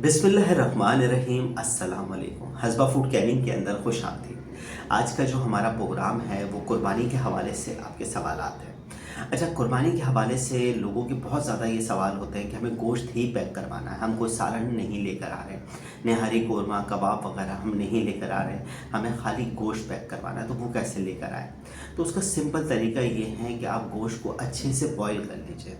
बिस्मिल्लाहिर्रहमानिर्रहीम अस्सलाम वालेकुम। हस्बा फूड कैबिन के अंदर खुश आमदीद। आज का जो हमारा प्रोग्राम है वो कुर्बानी के हवाले से आपके सवालात हैं। अच्छा, कुर्बानी के हवाले से लोगों के बहुत ज़्यादा ये सवाल होते हैं कि हमें गोश्त ही पैक करवाना है, हम कोई सालन नहीं लेकर आ रहे, नहारी कोरमा कबाब वगैरह हम नहीं लेकर आ रहे, हमें खाली गोश्त पैक करवाना है, तो वो कैसे लेकर आए। तो उसका सिंपल तरीका ये है कि आप गोश्त को अच्छे से बॉईल कर लीजिए।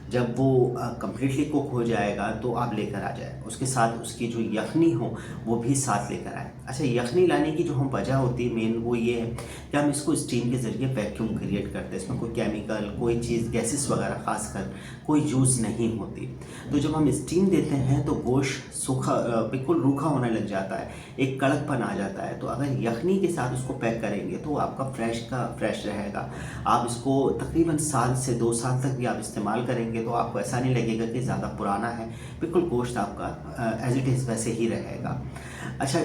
जब वो कम्प्लीटली कुक हो जाएगा तो आप लेकर आ जाए, उसके साथ उसकी जो यखनी हो वो भी साथ लेकर आए। अच्छा, यखनी लाने की जो हम वजह होती है मेन वो ये है कि हम इसको स्टीम के ज़रिए वैक्यूम क्रिएट करते हैं, इसमें कोई केमिकल कोई चीज़ गैसेस वगैरह ख़ासकर कोई यूज़ नहीं होती। तो जब हम स्टीम देते हैं तो गोश्त सूखा बिल्कुल रूखा होने लग जाता है, एक कड़कपन आ जाता है। तो अगर यखनी के साथ उसको पैक करेंगे तो आपका फ्रेश का फ्रेश रहेगा। आप इसको तकरीबन साल से 2 साल तक भी आप इस्तेमाल करेंगे तो आपको ऐसा नहीं लगेगा कि ज़्यादा पुराना है, बिल्कुल गोश्त आपका एज़ इट इज़ वैसे ही रहेगा। अच्छा,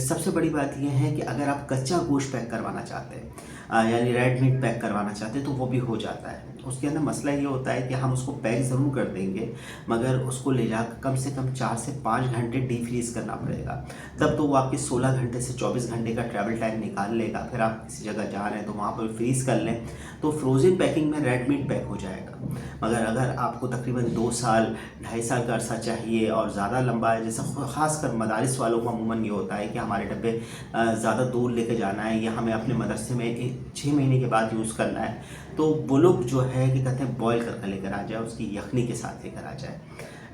सबसे बड़ी बात यह है कि अगर आप कच्चा गोश्त पैक करवाना चाहते हैं, यानी रेड मीट पैक करवाना चाहते हैं, तो वो भी हो जाता है। उसके अंदर मसला ये होता है कि हम उसको पैक ज़रूर कर देंगे मगर उसको ले जाकर कम से कम 4 से 5 घंटे डीप फ्रीज़ करना पड़ेगा। तब तो वो आपके 16 घंटे से 24 घंटे का ट्रैवल टाइम निकाल लेगा। फिर आप किसी जगह जा रहे हैं तो वहाँ पर फ्रीज़ कर लें तो फ्रोज़न पैकिंग में रेड मीट पैक हो जाएगा। मगर अगर आपको तकरीबन 2 साल 2.5 साल का अरसा चाहिए और ज़्यादा लंबा है, जैसे ख़ासकर मदारिस वालों का अमूमन ये होता है कि हमारे डब्बे ज़्यादा दूर लेके जाना है या हमें अपने मदरसे में 6 महीने के बाद यूज़ करना है, तो वो लोग जो है कि कहते हैं बॉयल करके लेकर आ जाए, उसकी यखनी के साथ लेकर आ जाए,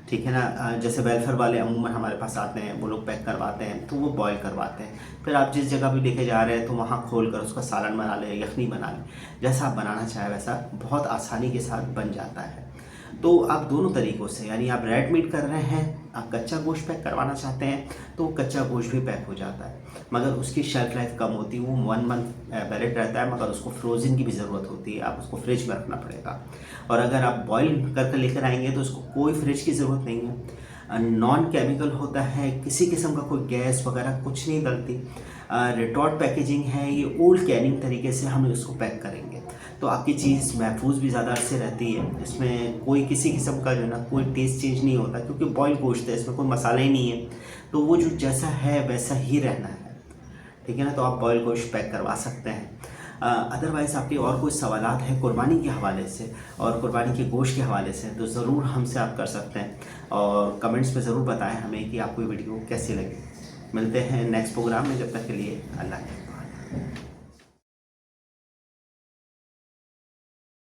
ठीक है ना। जैसे वेलफेयर वाले अमूमन हमारे पास आते हैं, वो लोग पैक करवाते हैं तो वो बॉयल करवाते हैं। फिर आप जिस जगह भी लेके जा रहे हैं तो वहाँ खोल कर उसका सालन बना लें, यखनी बना लें, जैसा आप बनाना चाहें वैसा बहुत आसानी के साथ बन जाता है। तो आप दोनों तरीक़ों से, यानी आप रेड मीट कर रहे हैं, आप कच्चा गोश्त पैक करवाना चाहते हैं तो कच्चा गोश्त भी पैक हो जाता है, मगर उसकी शेल्फ लाइफ कम होती है, वो 1 मंथ वैलिड रहता है, मगर उसको फ्रोज़न की भी ज़रूरत होती है, आप उसको फ्रिज में रखना पड़ेगा। और अगर आप बॉयल करके लेकर आएंगे तो उसको कोई फ्रिज की ज़रूरत नहीं है, नॉन केमिकल होता है, किसी किस्म का कोई गैस वगैरह कुछ नहीं डलती। रिटॉर्ट पैकेजिंग है, ये ओल्ड कैनिंग तरीके से हम इसको पैक करेंगे तो आपकी चीज़ महफूज भी ज़्यादा अरसे रहती है। इसमें कोई किसी किस्म का जो है ना कोई टेस्ट चेंज नहीं होता, क्योंकि बॉयल गोश्त है, इसमें कोई मसाला ही नहीं है, तो वो जो जैसा है वैसा ही रहना है, ठीक है ना। तो आप बॉयल गोश्त पैक करवा सकते हैं। अदरवाइज़ आपके और कोई सवालात हैं कुर्बानी के हवाले से और कुर्बानी के गोश्त के हवाले से तो ज़रूर हमसे आप कर सकते हैं और कमेंट्स में ज़रूर बताएं हमें कि आपको ये वीडियो कैसी लगी। मिलते हैं नेक्स्ट प्रोग्राम में, जब तक के लिए अल्लाह के हवाले।